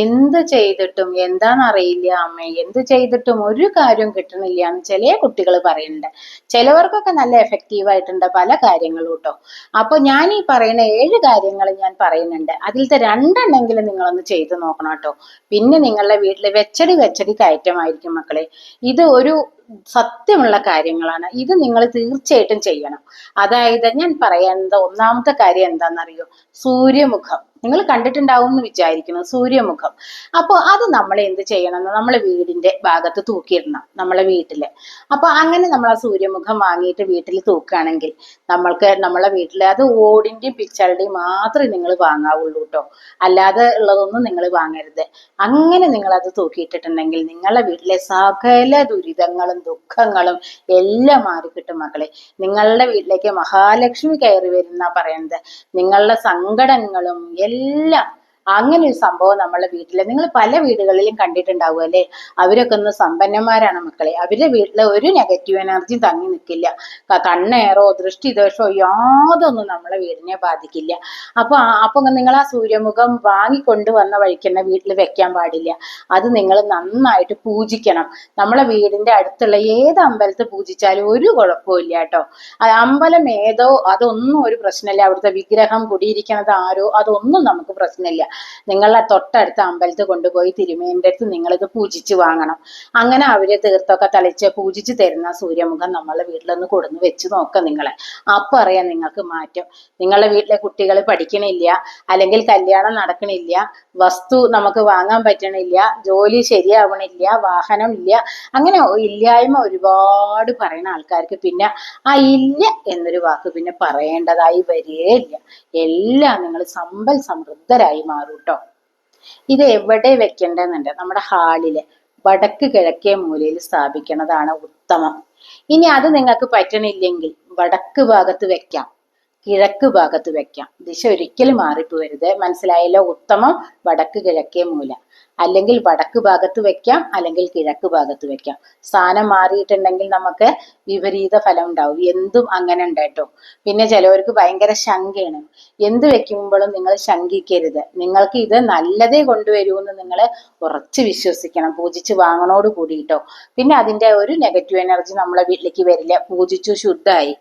എന്ത് ചെയ്തിട്ടും എന്താണെന്നറിയില്ല അമ്മേ, എന്ത് ചെയ്തിട്ടും ഒരു കാര്യം കിട്ടണില്ല എന്ന് ചില കുട്ടികൾ പറയുന്നുണ്ട്. ചിലവർക്കൊക്കെ നല്ല എഫക്റ്റീവ് ആയിട്ടുണ്ട് പല കാര്യങ്ങളും കേട്ടോ. അപ്പൊ ഞാൻ ഈ പറയുന്ന 7 കാര്യങ്ങൾ ഞാൻ പറയുന്നുണ്ട്, അതിലത്തെ 2 നിങ്ങളൊന്ന് ചെയ്ത് നോക്കണം കേട്ടോ. പിന്നെ നിങ്ങളുടെ വീട്ടിൽ വെച്ചടി വെച്ചടി കയറ്റമായിരിക്കും മക്കളെ. ഇത് ഒരു സത്യമുള്ള കാര്യങ്ങളാണ്. ഇത് നിങ്ങൾ തീർച്ചയായിട്ടും ചെയ്യണം. അതായത് ഞാൻ പറയുന്നത് ഒന്നാമത്തെ കാര്യം എന്താണെന്നറിയോ? സൂര്യമുഖം. നിങ്ങൾ കണ്ടിട്ടുണ്ടാവും എന്ന് വിചാരിക്കുന്നു, സൂര്യമുഖം. അപ്പോൾ അത് നമ്മൾ എന്ത് ചെയ്യണം? നമ്മളെ വീടിന്റെ ഭാഗത്ത് തൂക്കിയിടണം, നമ്മളെ വീട്ടില്. അപ്പൊ അങ്ങനെ നമ്മൾ ആ സൂര്യമുഖം വാങ്ങിയിട്ട് വീട്ടിൽ തൂക്കുകയാണെങ്കിൽ നമ്മൾക്ക് നമ്മളെ വീട്ടിൽ അത് ഓടിന്റെയും പിച്ചളുടെയും മാത്രമേ നിങ്ങൾ വാങ്ങാവുള്ളൂ കേട്ടോ. അല്ലാതെ ഉള്ളതൊന്നും നിങ്ങൾ വാങ്ങരുത്. അങ്ങനെ നിങ്ങൾ അത് തൂക്കിയിട്ടിട്ടുണ്ടെങ്കിൽ നിങ്ങളുടെ വീട്ടിലെ സകല ദുരിതങ്ങളും ദുഃഖങ്ങളും എല്ലാം മാറിക്കിട്ടും മക്കളെ. നിങ്ങളുടെ വീട്ടിലേക്ക് മഹാലക്ഷ്മി കയറി വരുന്ന പറയുന്നത്. നിങ്ങളുടെ സങ്കടങ്ങളും എല്ലാം, അങ്ങനെ ഒരു സംഭവം നമ്മളെ വീട്ടില് നിങ്ങൾ പല വീടുകളിലും കണ്ടിട്ടുണ്ടാവും അല്ലെ. അവരൊക്കെ ഒന്ന് സമ്പന്നന്മാരാണ് മക്കളെ. അവരുടെ വീട്ടില് ഒരു നെഗറ്റീവ് എനർജിയും തങ്ങി നിൽക്കില്ല. കണ്ണേറോ ദൃഷ്ടിദോഷോ യാതൊന്നും നമ്മളെ വീടിനെ ബാധിക്കില്ല. അപ്പൊ നിങ്ങൾ ആ സൂര്യമുഖം വാങ്ങിക്കൊണ്ടുവന്ന വഴിക്കന്നെ വീട്ടിൽ വെക്കാൻ പാടില്ല. അത് നിങ്ങൾ നന്നായിട്ട് പൂജിക്കണം. നമ്മളെ വീടിന്റെ അടുത്തുള്ള ഏത് അമ്പലത്തിൽ പൂജിച്ചാലും ഒരു കുഴപ്പമില്ല കേട്ടോ. അമ്പലം ഏതോ അതൊന്നും ഒരു പ്രശ്നമില്ല. അവിടുത്തെ വിഗ്രഹം കുടിയിരിക്കണത് ആരോ അതൊന്നും നമുക്ക് പ്രശ്നമില്ല. നിങ്ങളെ തൊട്ടടുത്ത അമ്പലത്തിൽ കൊണ്ടുപോയി തിരുമേന്റെ അടുത്ത് നിങ്ങളിത് പൂജിച്ച് വാങ്ങണം. അങ്ങനെ അവര് തീർത്തൊക്കെ തളിച്ച് പൂജിച്ച് തരുന്ന സൂര്യമുഖം നമ്മളെ വീട്ടിലൊന്ന് കൊടുന്ന് വെച്ച് നോക്ക നിങ്ങളെ. അപ്പൊ അറിയാം നിങ്ങൾക്ക് മാറ്റം. നിങ്ങളുടെ വീട്ടിലെ കുട്ടികൾ പഠിക്കണില്ല, അല്ലെങ്കിൽ കല്യാണം നടക്കണില്ല, വസ്തു നമുക്ക് വാങ്ങാൻ പറ്റണില്ല, ജോലി ശരിയാവണില്ല, വാഹനം ഇല്ല, അങ്ങനെ ഇല്ലായ്മ ഒരുപാട് പറയുന്ന ആൾക്കാർക്ക് പിന്നെ ആ ഇല്ല എന്നൊരു വാക്ക് പിന്നെ പറയേണ്ടതായി വരികയില്ല. എല്ലാം നിങ്ങൾ സമ്പൽ സമൃദ്ധരായി മാറും കേട്ടോ. ഇത് എവിടെ വെക്കേണ്ടതെന്നുണ്ട്? നമ്മുടെ ഹാളില് വടക്ക് കിഴക്കേ മൂലയിൽ സ്ഥാപിക്കുന്നതാണ് ഉത്തമം. ഇനി അത് നിങ്ങൾക്ക് പറ്റണില്ലെങ്കിൽ വടക്ക് ഭാഗത്ത് വെക്കാം, കിഴക്ക് ഭാഗത്ത് വെക്കാം. ദിശ ഒരിക്കലും മാറിപ്പോരുത്, മനസ്സിലായല്ലോ? ഉത്തമം വടക്ക് കിഴക്കേ മൂല. അല്ലെങ്കിൽ വടക്ക് ഭാഗത്ത് വെക്കാം, അല്ലെങ്കിൽ കിഴക്ക് ഭാഗത്ത് വെക്കാം. സ്ഥാനം മാറിയിട്ടുണ്ടെങ്കിൽ നമുക്ക് വിപരീത ഫലം ഉണ്ടാവും. എന്തും അങ്ങനെ ഉണ്ട് കേട്ടോ. പിന്നെ ചിലവർക്ക് ഭയങ്കര ശങ്കയാണ്. എന്ത് വെക്കുമ്പോഴും നിങ്ങൾ ശങ്കിക്കരുത്. നിങ്ങൾക്ക് ഇത് നല്ലതേ കൊണ്ടുവരൂ എന്ന് നിങ്ങൾ ഉറച്ചു വിശ്വസിക്കണം, പൂജിച്ച് വാങ്ങണോട് കൂടിയിട്ടോ. പിന്നെ അതിന്റെ ഒരു നെഗറ്റീവ് എനർജി നമ്മളെ വീട്ടിലേക്ക് വരില്ല. പൂജിച്ചു ശുദ്ധമായി.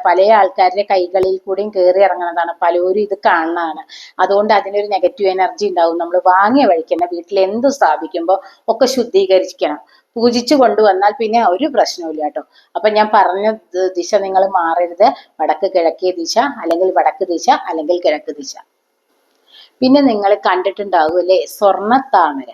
പല ആൾക്കാരുടെ കൈകളിൽ കൂടിയും കയറി ഇറങ്ങുന്നതാണ്. പലരും ഇത് കാണുന്നതാണ്. അതുകൊണ്ട് അതിനൊരു നെഗറ്റീവ് എനർജി ഉണ്ടാവും. നമ്മൾ വാങ്ങിയ വഴിക്ക് തന്നെ വീട്ടിൽ എന്ത് സ്ഥാപിക്കുമ്പോൾ ഒക്കെ ശുദ്ധീകരിക്കണം. പൂജിച്ചു കൊണ്ടുവന്നാൽ പിന്നെ ഒരു പ്രശ്നവുമില്ല കേട്ടോ. അപ്പൊ ഞാൻ പറഞ്ഞ ദിശ നിങ്ങൾ മാറരുത്. വടക്ക് കിഴക്കേ ദിശ, അല്ലെങ്കിൽ വടക്ക് ദിശ, അല്ലെങ്കിൽ കിഴക്ക് ദിശ. പിന്നെ നിങ്ങൾ കണ്ടിട്ടുണ്ടാവും അല്ലെ സ്വർണ്ണത്താമര.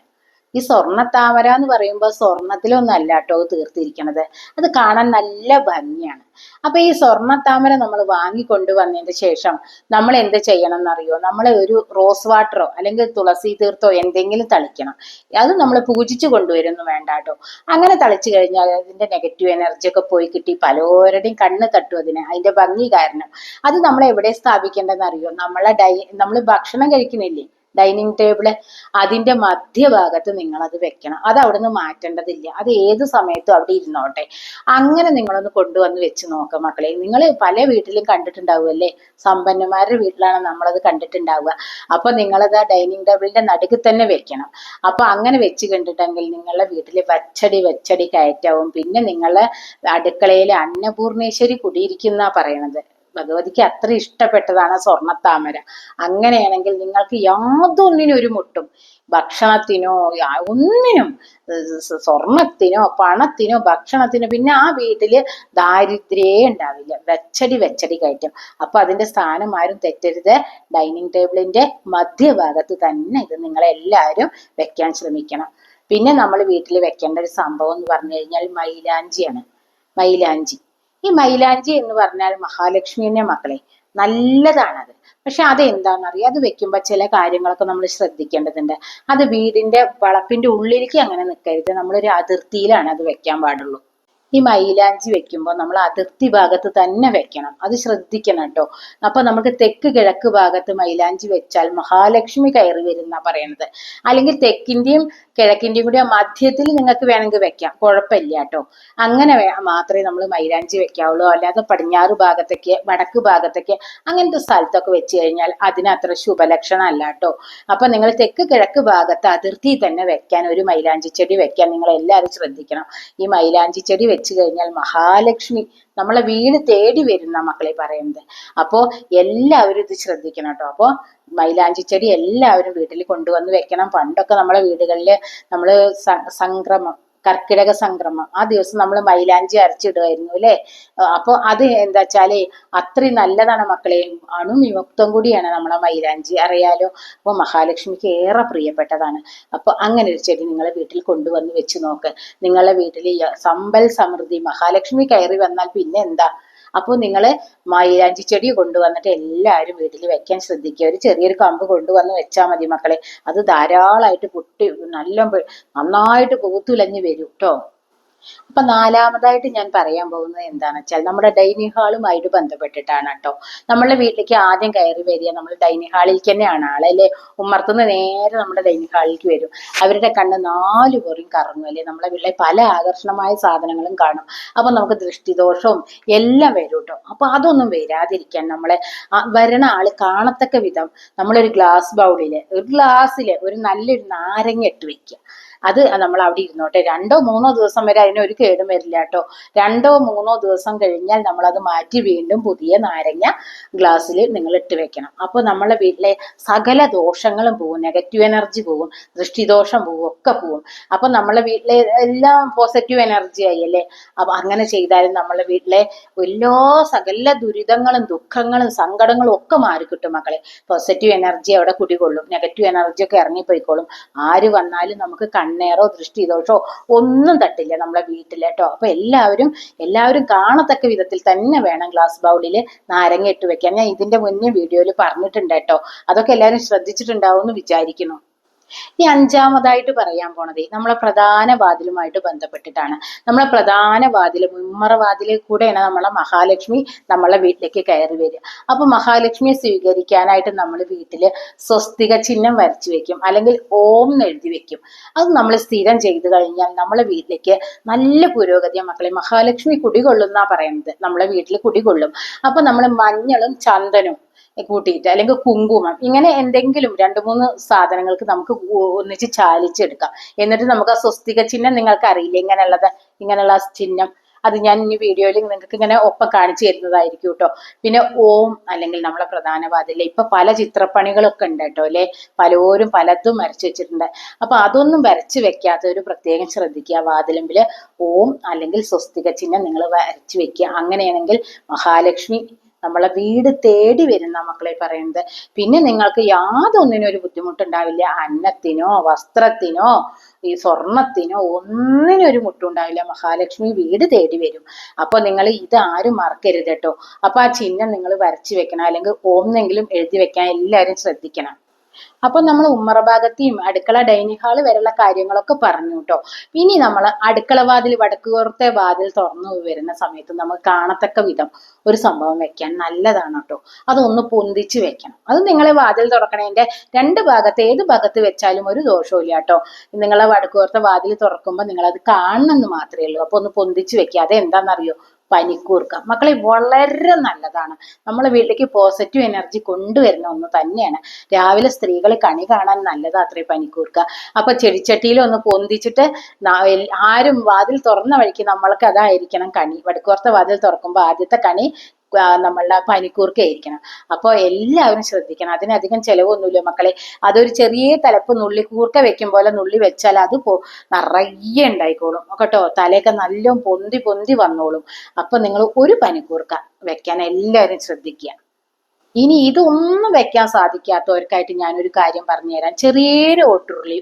ഈ സ്വർണ്ണത്താമര എന്ന് പറയുമ്പോൾ സ്വർണത്തിലൊന്നല്ല കേട്ടോ തീർത്തിരിക്കണത്. അത് കാണാൻ നല്ല ഭംഗിയാണ്. അപ്പൊ ഈ സ്വർണ്ണത്താമര നമ്മൾ വാങ്ങിക്കൊണ്ടുവന്നതിന് ശേഷം നമ്മൾ എന്ത് ചെയ്യണം എന്നറിയോ? നമ്മൾ ഒരു റോസ് വാട്ടറോ അല്ലെങ്കിൽ തുളസി തീർത്ഥോ എന്തെങ്കിലും തളിക്കണം. അത് നമ്മൾ പൂജിച്ചു കൊണ്ടുവരുന്നു വേണ്ട കേട്ടോ. അങ്ങനെ തളിച്ചു കഴിഞ്ഞാൽ അതിന്റെ നെഗറ്റീവ് എനർജി ഒക്കെ പോയി കിട്ടി പലരുടെയും കണ്ണ് തട്ടും അതിന്റെ ഭംഗി കാരണം. അത് നമ്മൾ എവിടെ സ്ഥാപിക്കേണ്ടതെന്ന് അറിയോ? നമ്മൾ ഭക്ഷണം കഴിക്കുന്നില്ലേ, ഡൈനിങ് ടേബിള്, അതിന്റെ മധ്യഭാഗത്ത് നിങ്ങൾ അത് വെക്കണം. അത് അവിടുന്ന് മാറ്റേണ്ടതില്ല. അത് ഏത് സമയത്തും അവിടെ ഇരുന്നോട്ടെ. അങ്ങനെ നിങ്ങളൊന്ന് കൊണ്ടുവന്ന് വെച്ച് നോക്കാം മക്കളെ. നിങ്ങൾ പല വീട്ടിലും കണ്ടിട്ടുണ്ടാവും അല്ലേ, സമ്പന്നന്മാരുടെ വീട്ടിലാണ് നമ്മളത് കണ്ടിട്ടുണ്ടാവുക. അപ്പൊ നിങ്ങളത് ആ ഡൈനിങ് ടേബിളിന്റെ നടുക്ക് തന്നെ വെക്കണം. അപ്പൊ അങ്ങനെ വെച്ച് കണ്ടിട്ടെങ്കിൽ നിങ്ങളുടെ വീട്ടിൽ വെച്ചടി കയറ്റാവും. പിന്നെ നിങ്ങളെ അടുക്കളയിൽ അന്നപൂർണേശ്വരി കുടിയിരിക്കുന്ന പറയണത്. ഭഗവതിക്ക് അത്ര ഇഷ്ടപ്പെട്ടതാണ് സ്വർണ്ണത്താമര. അങ്ങനെയാണെങ്കിൽ നിങ്ങൾക്ക് യാതൊന്നിനും ഒരു മുട്ടും, ഭക്ഷണത്തിനോ ഒന്നിനും, സ്വർണത്തിനോ പണത്തിനോ ഭക്ഷണത്തിനോ, പിന്നെ ആ വീട്ടില് ദാരിദ്ര്യേ ഉണ്ടാവില്ല. വെച്ചടി കയറ്റം. അപ്പൊ അതിന്റെ സ്ഥാനം ആരും തെറ്റരുത്. ഡൈനിങ് ടേബിളിന്റെ മധ്യഭാഗത്ത് തന്നെ ഇത് നിങ്ങളെല്ലാവരും വെക്കാൻ ശ്രമിക്കണം. പിന്നെ നമ്മൾ വീട്ടിൽ വെക്കേണ്ട ഒരു സംഭവം എന്ന് പറഞ്ഞു കഴിഞ്ഞാൽ മൈലാഞ്ചിയാണ്. മൈലാഞ്ചി. ഈ മൈലാഞ്ചി എന്ന് പറഞ്ഞാൽ മഹാലക്ഷ്മിന്റെ മക്കളെ നല്ലതാണത്. പക്ഷെ അത് എന്താണെന്നറിയാം, അത് വെക്കുമ്പോൾ ചില കാര്യങ്ങളൊക്കെ നമ്മൾ ശ്രദ്ധിക്കേണ്ടതുണ്ട്. അത് വീടിന്റെ വളപ്പിന്റെ ഉള്ളിലേക്ക് അങ്ങനെ നിൽക്കരുത്. നമ്മളൊരു അതിർത്തിയിലാണ് അത് വെക്കാൻ പാടുള്ളൂ. ഈ മൈലാഞ്ചി വെക്കുമ്പോൾ നമ്മൾ അതിർത്തി ഭാഗത്ത് തന്നെ വെക്കണം. അത് ശ്രദ്ധിക്കണം കേട്ടോ. അപ്പൊ നമുക്ക് തെക്ക് കിഴക്ക് ഭാഗത്ത് മൈലാഞ്ചി വെച്ചാൽ മഹാലക്ഷ്മി കയറി വരുന്ന പറയണത്. അല്ലെങ്കിൽ തെക്കിന്റെയും കിഴക്കിന്റെയും കൂടി ആ മധ്യത്തിൽ നിങ്ങൾക്ക് വേണമെങ്കിൽ വെക്കാം, കുഴപ്പമില്ല കേട്ടോ. അങ്ങനെ മാത്രമേ നമ്മൾ മൈലാഞ്ചി വെക്കാവുള്ളൂ. അല്ലാതെ പടിഞ്ഞാറ് ഭാഗത്തേക്ക്, വടക്ക് ഭാഗത്തേക്ക് അങ്ങനത്തെ സ്ഥലത്തൊക്കെ വെച്ച് കഴിഞ്ഞാൽ അതിന് അത്ര ശുഭലക്ഷണം അല്ല കേട്ടോ. അപ്പൊ നിങ്ങൾ തെക്ക് കിഴക്ക് ഭാഗത്ത് അതിർത്തി തന്നെ വെക്കാൻ ഒരു മൈലാഞ്ചി ചെടി വെക്കാൻ നിങ്ങൾ എല്ലാവരും ശ്രദ്ധിക്കണം. ഈ മൈലാഞ്ചി ചെടി വെച്ച് കഴിഞ്ഞാൽ മഹാലക്ഷ്മി നമ്മളെ വീട് തേടി വരുന്ന മക്കളെ പറയുന്നത്. അപ്പോ എല്ലാവരും ഇത് ശ്രദ്ധിക്കണം കേട്ടോ. അപ്പോ മൈലാഞ്ചി ചെടി എല്ലാവരും വീട്ടിൽ കൊണ്ടുവന്ന് വെക്കണം. പണ്ടൊക്കെ നമ്മളെ വീടുകളില് നമ്മള് സംക്രമം, കർക്കിടക സംക്രമം ആ ദിവസം നമ്മൾ മൈലാഞ്ചി അരച്ചിടുമായിരുന്നു അല്ലെ. അപ്പൊ അത് എന്താ വെച്ചാല് അത്രയും നല്ലതാണ് മക്കളെ. അണുവിമുക്തം കൂടിയാണ് നമ്മളെ മൈലാഞ്ചി, അറിയാലോ. അപ്പൊ മഹാലക്ഷ്മിക്ക് ഏറെ പ്രിയപ്പെട്ടതാണ്. അപ്പൊ അങ്ങനെ ഒരു ചെടി നിങ്ങളെ വീട്ടിൽ കൊണ്ടുവന്ന് വെച്ച് നോക്ക്. നിങ്ങളുടെ വീട്ടിൽ സമ്പൽ സമൃദ്ധി മഹാലക്ഷ്മി കയറി വന്നാൽ പിന്നെ എന്താ. അപ്പോൾ നിങ്ങൾ മൈലാഞ്ചി ചെടി കൊണ്ടുവന്നിട്ട് എല്ലാവരും വീട്ടിൽ വെക്കാൻ ശ്രദ്ധിക്കുക. ഒരു ചെറിയൊരു കമ്പ് കൊണ്ടുവന്ന് വെച്ചാൽ മതി മക്കളെ. അത് ധാരാളമായിട്ട് പൊട്ടി നന്നായിട്ട് പൂത്തുലഞ്ഞ് വരും കേട്ടോ. അപ്പൊ നാലാമതായിട്ട് ഞാൻ പറയാൻ പോകുന്നത് എന്താണെന്ന് വെച്ചാൽ നമ്മുടെ ഡൈനിങ് ഹാളുമായിട്ട് ബന്ധപ്പെട്ടിട്ടാണ് കേട്ടോ. നമ്മളെ വീട്ടിലേക്ക് ആദ്യം കയറി വരിക നമ്മൾ ഡൈനിങ് ഹാളിലേക്ക് തന്നെയാണ് ആളല്ലേ. ഉമ്മർത്തുനിന്ന് നേരെ നമ്മുടെ ഡൈനിങ് ഹാളിലേക്ക് വരും. അവരുടെ കണ്ണ് 4 പുറം കറങ്ങും അല്ലേ. നമ്മളെ വീട്ടിലെ പല ആകർഷണമായ സാധനങ്ങളും കാണും. അപ്പൊ നമുക്ക് ദൃഷ്ടിദോഷവും എല്ലാം വരും കേട്ടോ. അപ്പൊ അതൊന്നും വരാതിരിക്കാൻ നമ്മളെ വരണ ആള് കാണത്തക്ക വിധം നമ്മളൊരു ഗ്ലാസ്സില് ഒരു നല്ലൊരു നാരങ്ങ ഇട്ട് വെക്കുക. അത് നമ്മൾ അവിടെ ഇരുന്നോട്ടെ. 2 or 3 ദിവസം വരെ അതിനൊരു കേടും വരില്ല കേട്ടോ. 2 or 3 ദിവസം കഴിഞ്ഞാൽ നമ്മൾ അത് മാറ്റി വീണ്ടും പുതിയ നാരങ്ങ ഗ്ലാസ്സിൽ നിങ്ങൾ ഇട്ട് വെക്കണം. അപ്പൊ നമ്മളെ വീട്ടിലെ സകല ദോഷങ്ങളും പോവും, നെഗറ്റീവ് എനർജി പോവും, ദൃഷ്ടിദോഷം പോവും, ഒക്കെ പോവും. അപ്പൊ നമ്മളെ വീട്ടിലെ എല്ലാം പോസിറ്റീവ് എനർജി ആയി അല്ലേ. അപ്പൊ അങ്ങനെ ചെയ്താലും നമ്മളെ വീട്ടിലെ എല്ലാ സകല ദുരിതങ്ങളും ദുഃഖങ്ങളും സങ്കടങ്ങളും ഒക്കെ മാറിക്കിട്ടും മക്കളെ. പോസിറ്റീവ് എനർജി അവിടെ കുടികൊള്ളും, നെഗറ്റീവ് എനർജി ഒക്കെ ഇറങ്ങിപ്പോയിക്കോളും. ആര് വന്നാലും നമുക്ക് കണ്ണേറോ ദൃഷ്ടിദോഷോ ഒന്നും തട്ടില്ല നമ്മളെ വീട്ടിൽ കേട്ടോ. അപ്പൊ എല്ലാവരും കാണത്തക്ക വിധത്തിൽ തന്നെ വേണം ഗ്ലാസ് ബൗളിൽ നാരങ്ങ ഇട്ട് വെക്കാൻ. ഞാൻ ഇതിന്റെ മുന്നേ വീഡിയോയിൽ പറഞ്ഞിട്ടുണ്ട് കേട്ടോ. അതൊക്കെ എല്ലാവരും ശ്രദ്ധിച്ചിട്ടുണ്ടാവും എന്ന് വിചാരിക്കുന്നു. ഈ 5ാമതായിട്ട് പറയാൻ പോണത് നമ്മളെ പ്രധാന വാതിലുമായിട്ട് ബന്ധപ്പെട്ടിട്ടാണ്. നമ്മളെ പ്രധാന വാതില്, ഉമ്മറ വാതിലിൽ കൂടെയാണ് നമ്മളെ മഹാലക്ഷ്മി നമ്മളെ വീട്ടിലേക്ക് കയറി വരിക. അപ്പൊ മഹാലക്ഷ്മിയെ സ്വീകരിക്കാനായിട്ട് നമ്മൾ വീട്ടില് സ്വസ്തിക ചിഹ്നം വരച്ചു വെക്കും, അല്ലെങ്കിൽ ഓം എഴുതി വെക്കും. അത് നമ്മൾ സ്ഥിരം ചെയ്തു കഴിഞ്ഞാൽ നമ്മളെ വീട്ടിലേക്ക് നല്ല പുരോഗതിയാണ് മക്കളെ. മഹാലക്ഷ്മി കുടികൊള്ളുന്നാ പറയുന്നത്, നമ്മളെ വീട്ടിൽ കുടികൊള്ളും. അപ്പൊ നമ്മൾ മഞ്ഞളും ചന്ദനും കൂട്ടിയിട്ട്, അല്ലെങ്കിൽ കുങ്കുമം, ഇങ്ങനെ എന്തെങ്കിലും 2-3 സാധനങ്ങൾക്ക് നമുക്ക് ഒന്നിച്ച് ചാലിച്ചെടുക്കാം. എന്നിട്ട് നമുക്ക് ആ സ്വസ്തിക ചിഹ്നം നിങ്ങൾക്ക് അറിയില്ല ഇങ്ങനെയുള്ള ചിഹ്നം, അത് ഞാൻ ഈ വീഡിയോയിൽ നിങ്ങൾക്ക് ഇങ്ങനെ ഒപ്പം കാണിച്ചു തരുന്നതായിരിക്കും കേട്ടോ. പിന്നെ ഓം, അല്ലെങ്കിൽ നമ്മളെ പ്രധാന വാതിലിൽ ഇപ്പൊ പല ചിത്രപ്പണികളൊക്കെ ഉണ്ട് കേട്ടോ അല്ലെ. പലരും പലതും വരച്ചു വെച്ചിട്ടുണ്ട്. അപ്പൊ അതൊന്നും വരച്ചു വെക്കാത്തവര് പ്രത്യേകം ശ്രദ്ധിക്കുക. വാതിലുമ്പില് ഓം അല്ലെങ്കിൽ സ്വസ്തിക ചിഹ്നം നിങ്ങൾ വരച്ചു വെക്കുക. അങ്ങനെയാണെങ്കിൽ മഹാലക്ഷ്മി നമ്മളെ വീട് തേടി വരുന്ന മക്കളെ പറയുന്നത്. പിന്നെ നിങ്ങൾക്ക് യാതൊന്നിനും ഒരു ബുദ്ധിമുട്ടുണ്ടാവില്ല. അന്നത്തിനോ വസ്ത്രത്തിനോ ഈ സ്വർണത്തിനോ ഒന്നിനും ഒരു മുട്ടുണ്ടാവില്ല. മഹാലക്ഷ്മി വീട് തേടി വരും. അപ്പൊ നിങ്ങൾ ഇത് ആരും മറക്കരുത് കേട്ടോ. അപ്പൊ ആ ചിഹ്നം നിങ്ങൾ വരച്ചു വെക്കണം, അല്ലെങ്കിൽ ഓന്നെങ്കിലും എഴുതി വെക്കാൻ എല്ലാവരും ശ്രദ്ധിക്കണം. അപ്പൊ നമ്മൾ ഉമ്മറ ഭാഗത്തെയും അടുക്കള ഡൈനിങ് ഹാള് വരെയുള്ള കാര്യങ്ങളൊക്കെ പറഞ്ഞു കേട്ടോ. ഇനി നമ്മൾ അടുക്കള വാതിൽ, വടക്കുപുറത്തെ വാതിൽ തുറന്നു വരുന്ന സമയത്ത് നമുക്ക് കാണത്തക്ക വിധം ഒരു സംഭവം വെക്കാൻ നല്ലതാണ് കേട്ടോ. അതൊന്ന് പൊന്തിച്ച് വെക്കണം. അത് നിങ്ങളെ വാതിൽ തുറക്കണതിന്റെ 2 ഭാഗത്ത് ഏത് ഭാഗത്ത് വെച്ചാലും ഒരു ദോഷവും ഇല്ല കേട്ടോ. നിങ്ങളെ വടക്കുപുറത്തെ വാതിൽ തുറക്കുമ്പോൾ നിങ്ങൾ അത് കാണണമെന്ന് മാത്രമേ ഉള്ളൂ. അപ്പൊ ഒന്ന് പൊന്തിച്ച് വെക്കുക. അതെന്താണെന്നറിയോ? പനിക്കൂർക്ക മക്കളെ വളരെ നല്ലതാണ്. നമ്മളെ വീട്ടിലേക്ക് പോസിറ്റീവ് എനർജി കൊണ്ടുവരുന്ന ഒന്ന് തന്നെയാണ്. രാവിലെ സ്ത്രീകൾ കണി കാണാൻ നല്ലതാ അത്രേ പനിക്കൂർക്ക. അപ്പൊ ചെടിച്ചട്ടിയിൽ ഒന്ന് പൊന്തിച്ചിട്ട് ആരും വാതിൽ തുറന്ന വഴിക്ക് നമ്മൾക്ക് അതായിരിക്കണം കണി. വടക്കുപുറത്തെ വാതിൽ തുറക്കുമ്പോൾ ആദ്യത്തെ കണി നമ്മളുടെ പനിക്കൂർക്ക ആയിരിക്കണം. അപ്പൊ എല്ലാവരും ശ്രദ്ധിക്കണം. അതിനധികം ചെലവൊന്നുമില്ല മക്കളെ. അതൊരു ചെറിയ തലപ്പ് നുള്ളിക്കൂർക്ക വെക്കും പോലെ നുള്ളി വെച്ചാൽ അത് നിറയെ ഉണ്ടായിക്കോളും കേട്ടോ. തലയൊക്കെ നല്ല പൊന്തി വന്നോളും. അപ്പൊ നിങ്ങൾ ഒരു പനിക്കൂർക്ക വെക്കാൻ എല്ലാവരും ശ്രദ്ധിക്കുക. ഇനി ഇതൊന്നും വെക്കാൻ സാധിക്കാത്തവർക്കായിട്ട് ഞാനൊരു കാര്യം പറഞ്ഞുതരാം. ചെറിയൊരു ഓട്ടുരുളി,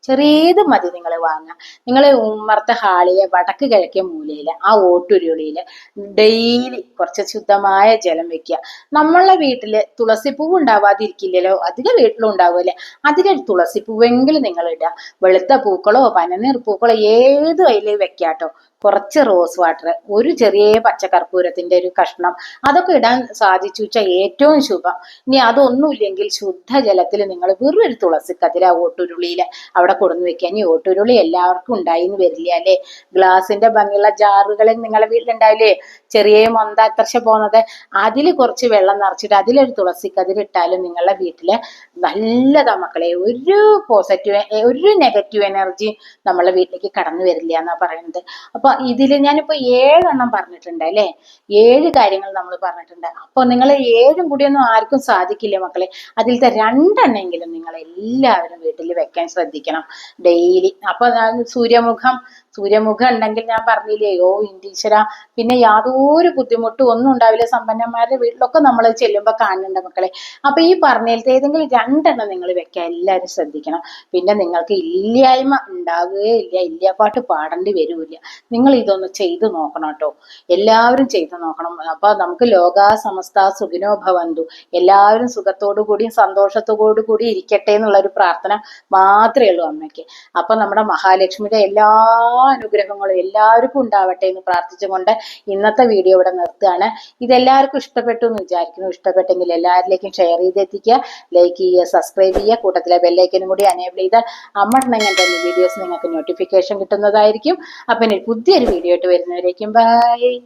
ചെറിയത് മതി നിങ്ങൾ വാങ്ങുക. നിങ്ങൾ ഉമ്മറത്തെ ഹാളിലെ വടക്ക് കിഴക്കേ മൂലയില് ആ ഓട്ടുരുളിയില് ഡെയിലി കുറച്ച് ശുദ്ധമായ ജലം വെക്കുക. നമ്മളെ വീട്ടില് തുളസിപ്പൂവ് ഉണ്ടാവാതിരിക്കില്ലല്ലോ, അധികം വീട്ടിലും ഉണ്ടാവുമല്ലേ. അധികം തുളസിപ്പൂവെങ്കിലും നിങ്ങൾ ഇടുക. വെളുത്ത പൂക്കളോ പനനീർ പൂക്കളോ ഏത് അതിൽ വെക്കാട്ടോ. കുറച്ച് റോസ് വാട്ടർ, ഒരു ചെറിയ പച്ചക്കർപ്പൂരത്തിന്റെ ഒരു കഷ്ണം, അതൊക്കെ ഇടാൻ സാധിച്ചു വെച്ചാൽ ഏറ്റവും ശുഭം. ഇനി അതൊന്നുമില്ലെങ്കിൽ ശുദ്ധജലത്തിൽ നിങ്ങൾ വെറും ഒരു തുളസിക്കതിര ഓട്ടുരുളിയിൽ അവിടെ കൊടുന്നു വെക്കുക. ഇനി ഓട്ടുരുളി എല്ലാവർക്കും ഉണ്ടായിന്ന് വരില്ല അല്ലെ, ഗ്ലാസിന്റെ ഭംഗിയുള്ള ജാറുകളിൽ നിങ്ങളുടെ വീട്ടിലുണ്ടാവില്ലേ ചെറിയ മൊന്ത അത്രശ പോകുന്നത്, അതിൽ കുറച്ച് വെള്ളം നിറച്ചിട്ട് അതിലൊരു തുളസിക്കതിര് ഇട്ടാലും നിങ്ങളുടെ വീട്ടില് നല്ലതാ മക്കളെ. ഒരു നെഗറ്റീവ് എനർജി നമ്മളെ വീട്ടിലേക്ക് കടന്നു വരില്ല എന്നാ പറയുന്നത്. അപ്പൊ ഇതിൽ ഞാനിപ്പോ 7 പറഞ്ഞിട്ടുണ്ട് അല്ലെ, 7 കാര്യങ്ങൾ നമ്മൾ പറഞ്ഞിട്ടുണ്ട്. അപ്പൊ നിങ്ങൾ 7 കൂടിയൊന്നും ആർക്കും സാധിക്കില്ല മക്കളെ. അതിലത്തെ 2 നിങ്ങൾ എല്ലാവരും വീട്ടിൽ വെക്കാൻ ശ്രദ്ധിക്കണം ഡെയിലി. അപ്പൊ സൂര്യമുഖം ഉണ്ടെങ്കിൽ ഞാൻ പറഞ്ഞില്ലേ, ഇൻഡീശ്വര, പിന്നെ യാതൊരു ബുദ്ധിമുട്ടും ഒന്നും ഉണ്ടാവില്ല. സമ്പന്നന്മാരുടെ വീട്ടിലൊക്കെ നമ്മൾ ചെല്ലുമ്പോൾ കാണുന്നുണ്ട് മക്കളെ. അപ്പൊ ഈ പറഞ്ഞതിലത്തെ ഏതെങ്കിലും 2 നിങ്ങൾ വെക്കാൻ എല്ലാവരും ശ്രദ്ധിക്കണം. പിന്നെ നിങ്ങൾക്ക് ഇല്ലായ്മ ഉണ്ടാവുകയില്ല, ഇല്ലാപ്പാട്ട് പാടേണ്ടി വരൂല്ല. നിങ്ങൾ ഇതൊന്ന് ചെയ്തു നോക്കണം കേട്ടോ, എല്ലാവരും ചെയ്തു നോക്കണം. അപ്പൊ നമുക്ക് ലോകാ സമസ്ത സുഖിനോ ഭവന്തു, എല്ലാവരും സുഖത്തോടു കൂടിയും സന്തോഷത്തോടു കൂടി ഇരിക്കട്ടെ എന്നുള്ള ഒരു പ്രാർത്ഥന മാത്രമേ ഉള്ളൂ അമ്മയ്ക്ക്. അപ്പൊ നമ്മുടെ മഹാലക്ഷ്മിയുടെ എല്ലാ അനുഗ്രഹങ്ങളും എല്ലാവർക്കും ഉണ്ടാവട്ടെ എന്ന് പ്രാർത്ഥിച്ചുകൊണ്ട് ഇന്നത്തെ വീഡിയോ ഇവിടെ നിർത്തുകയാണ്. ഇതെല്ലാവർക്കും ഇഷ്ടപ്പെട്ടു എന്ന് വിചാരിക്കുന്നു. ഇഷ്ടപ്പെട്ടെങ്കിൽ എല്ലാവരിലേക്കും ഷെയർ ചെയ്തെത്തിക്കുക, ലൈക്ക് ചെയ്യുക, സബ്സ്ക്രൈബ് ചെയ്യുക, കൂട്ടത്തിലെ ബെല്ലൈക്കനും കൂടി അനേബിൾ ചെയ്താൽ അമ്മയുടെ ഇങ്ങനത്തെ വീഡിയോസ് നിങ്ങൾക്ക് നോട്ടിഫിക്കേഷൻ കിട്ടുന്നതായിരിക്കും. അപ്പൊ ഇനി പുതിയൊരു വീഡിയോ ആയിട്ട് വരുന്നവരേക്കും ബൈ.